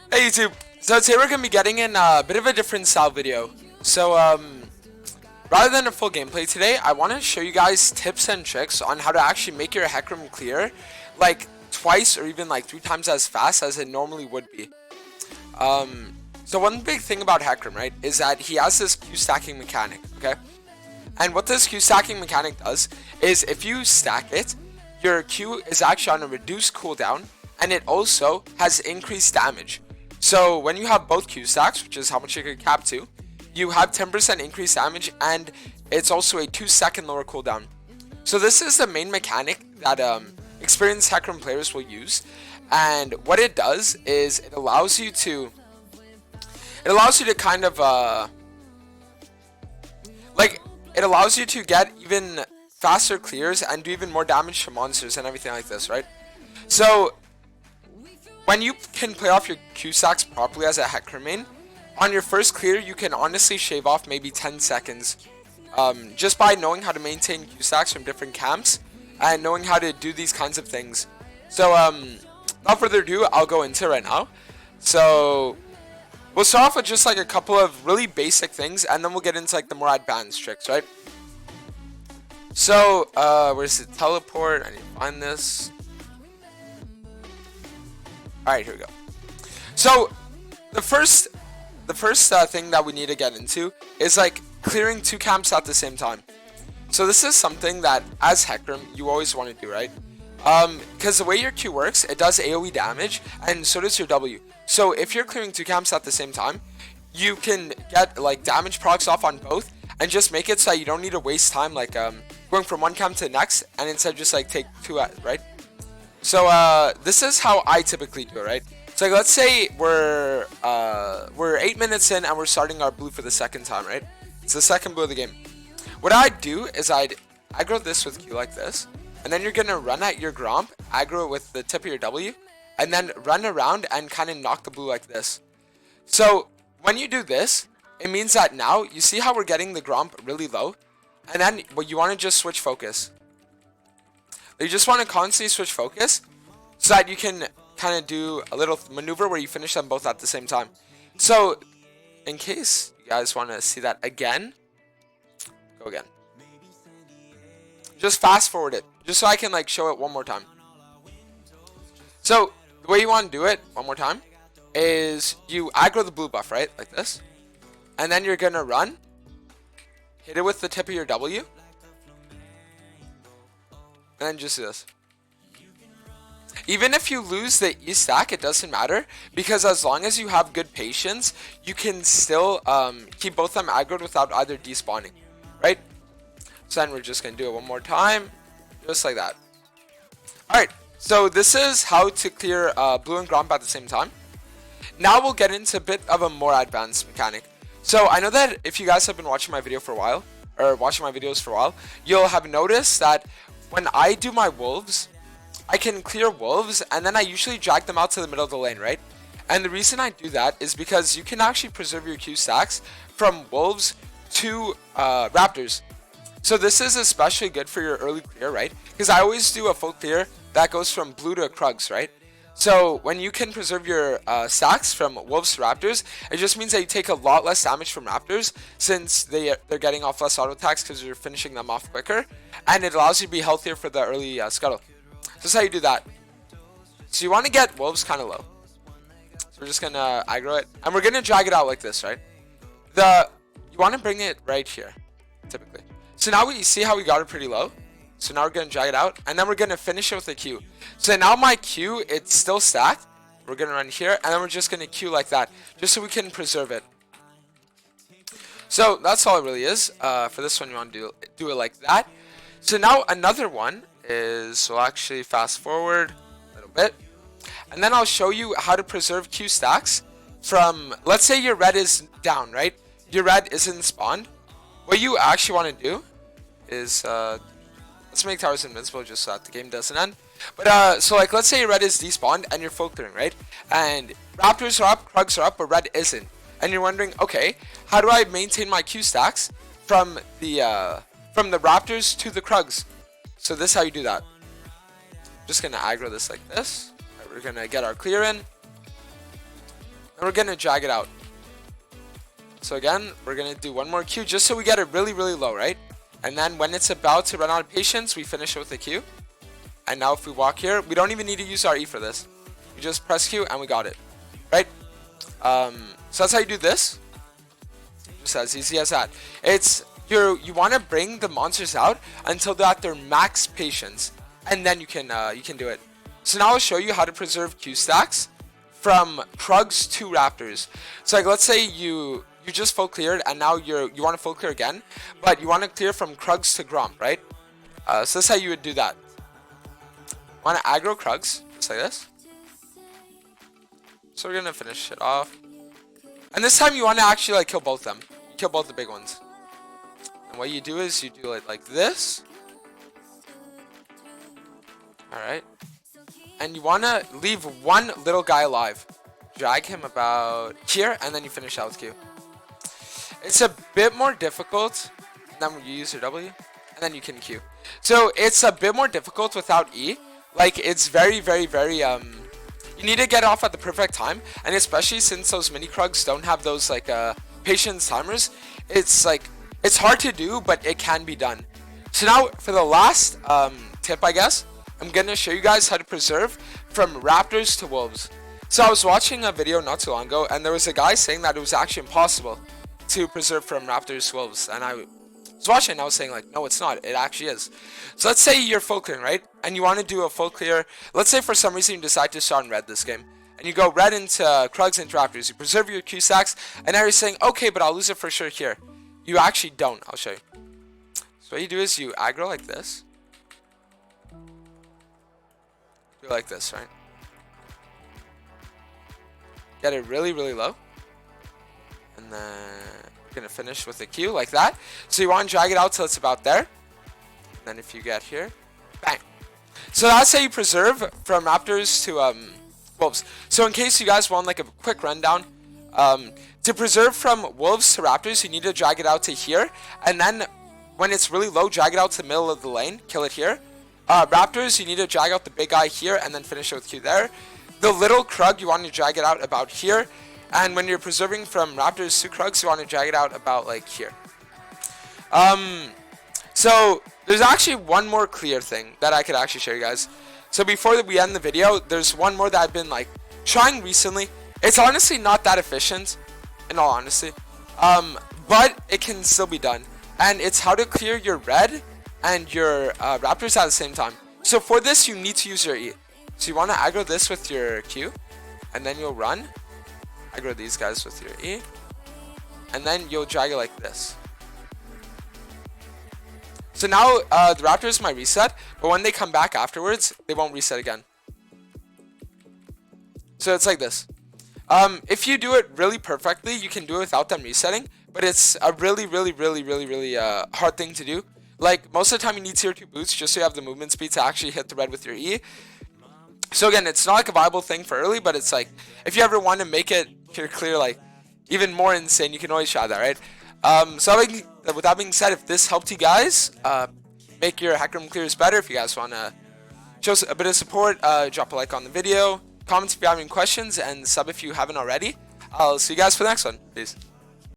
Hey YouTube, so today we're going to be getting in a bit of a different style video. So rather than a full gameplay today, I want to show you guys tips and tricks on how to actually make your heck room clear like twice or even like 3 times as fast as it normally would be. So one big thing about heck room, right, is that he has this Q stacking mechanic, okay? And what this Q stacking mechanic does is if you stack it, your Q is actually on a reduced cooldown and it also has increased damage. So when you have both Q stacks, which is how much you can cap to, you have 10% increased damage and it's also a 2-second lower cooldown. So this is the main mechanic that experienced heck room players will use, and what it does is it allows you to kind of it allows you to get even faster clears and do even more damage to monsters and everything like this, right? So when you can play off your Q stacks properly as a heck room main, on your first clear you can honestly shave off maybe 10 seconds just by knowing how to maintain Q stacks from different camps and knowing how to do these kinds of things. So without further ado, I'll go into it right now. So we'll start off with just like a couple of really basic things, and then we'll get into like the more advanced tricks, right? So where's the teleport? I need to find this. Alright, here we go. So the first thing that we need to get into is like clearing 2 camps at the same time. So this is something that as heck room you always want to do, right? Because the way your Q works, it does AoE damage and so does your W. So if you're clearing 2 camps at the same time, you can get like damage procs off on both and just make it so that you don't need to waste time like going from one camp to the next, and instead just like take 2 at, right? So this is how I typically do it, right? So like, let's say we're 8 minutes in and we're starting our blue for the second time, right? It's the second blue of the game. What I'd do is I'd aggro this with Q like this, and then you're gonna run at your Gromp, aggro it with the tip of your W, and then run around and kind of knock the blue like this. So when you do this, it means that now you see how we're getting the Gromp really low, and then what you want to just switch focus. You just want to constantly switch focus so that you can kind of do a little maneuver where you finish them both at the same time. So in case you guys want to see that again, go again. Just fast forward it, just so I can like show it one more time. So the way you want to do it one more time is you aggro the blue buff, right, like this, and then you're gonna run, hit it with the tip of your W, and then just do this. Even if you lose the E stack, it doesn't matter, because as long as you have good patience, you can still keep both of them aggroed without either despawning, right? So then we're just going to do it one more time, just like that. Alright, so this is how to clear blue and Gromp at the same time. Now we'll get into a bit of a more advanced mechanic. So I know that if you guys have been watching my video for a while, or watching my videos for a while, you'll have noticed that when I do my wolves, I can clear wolves and then I usually drag them out to the middle of the lane, right? And the reason I do that is because you can actually preserve your Q stacks from wolves to raptors. So this is especially good for your early clear, right? Because I always do a full clear that goes from blue to Krugs, right? So when you can preserve your stacks from wolves to raptors, it just means that you take a lot less damage from raptors, since they're getting off less auto attacks because you're finishing them off quicker, and it allows you to be healthier for the early scuttle. So that's how you do that. So you want to get wolves kind of low. So we're just gonna aggro it, and we're gonna drag it out like this, right? You want to bring it right here, typically. So now we see how we got it pretty low. So now we're going to drag it out, and then we're going to finish it with a Q. So now my Q, it's still stacked. We're going to run here, and then we're just going to Q like that, just so we can preserve it. So that's all it really is. For this one, you want to do it like that. So now another one is, so we'll actually fast forward a little bit, and then I'll show you how to preserve Q stacks from, let's say your red is down, right? Your red isn't spawned. What you actually want to do is, let's make towers invincible just so that the game doesn't end. But so like, let's say red is despawned and you're full clearing, right? And raptors are up, Krugs are up, but red isn't. And you're wondering, okay, how do I maintain my Q stacks from the raptors to the Krugs? So this is how you do that. Just gonna aggro this like this. Right, we're gonna get our clear in. and we're gonna drag it out. So again, we're gonna do one more Q just so we get it really, really low, right? And then when it's about to run out of patience, we finish it with a Q. And now if we walk here, we don't even need to use our E for this. We just press Q and we got it, right? So that's how you do this. Just as easy as that. It's you want to bring the monsters out until they're at their max patience, and then you can do it. So now I'll show you how to preserve Q stacks from Krugs to Raptors. So like let's say you just full cleared and now you want to full clear again, but you want to clear from Krugs to Gromp, right? So that's how you would do that. Want to aggro Krugs just like this. So we're gonna finish it off, and this time you want to actually like kill both them. You kill both the big ones, and what you do is you do it like this. All right, and you want to leave one little guy alive. Drag him about here, and then you finish out with Q. It's a bit more difficult. Then you use your W, and then you can Q. So it's a bit more difficult without E. Like it's very, very, very you need to get off at the perfect time, and especially since those mini Krugs don't have those like patience timers, it's like it's hard to do, but it can be done. So now for the last tip, I guess I'm gonna show you guys how to preserve from Raptors to Wolves. So I was watching a video not too long ago, and there was a guy saying that it was actually impossible to preserve from Raptors to Wolves, and I was watching and I was saying like, no, it's not, it actually is. So let's say you're full clearing, right? And you want to do a full clear. Let's say for some reason you decide to start in red this game, and you go red into Krugs into Raptors. You preserve your Q stacks, and now you're saying, okay, but I'll lose it for sure here. You actually don't. I'll show you. So what you do is you aggro like this. Do like this, right? Get it really, really low. And then we're going to finish with a Q like that. So you want to drag it out till it's about there. And then if you get here, bang. So that's how you preserve from Raptors to Wolves. So in case you guys want like a quick rundown, to preserve from Wolves to Raptors, you need to drag it out to here. And then when it's really low, drag it out to the middle of the lane. Kill it here. Raptors, you need to drag out the big guy here and then finish it with Q there. The little Krug, you want to drag it out about here. And when you're preserving from Raptors to Krugs, you want to drag it out about like here. So there's actually one more clear thing that I could actually show you guys. So before we end the video, there's one more that I've been like trying recently. It's honestly not that efficient, in all honesty, but it can still be done. And it's how to clear your red and your Raptors at the same time. So for this, you need to use your E. So you want to aggro this with your Q, and then you'll run. Aggro these guys with your E, and then you'll drag it like this. So now the Raptors might reset, but when they come back afterwards, they won't reset again. So it's like this. If you do it really perfectly, you can do it without them resetting, but it's a really hard thing to do. Like most of the time you need tier 2 boots just so you have the movement speed to actually hit the red with your E. So again, it's not like a viable thing for early, but it's like if you ever want to make it clear like even more insane, you can always try that, right? So with that being said, if this helped you guys make your hack room clears better, if you guys want to show a bit of support, drop a like on the video, comment if you have any questions, and sub if you haven't already. I'll see you guys for the next one. Peace.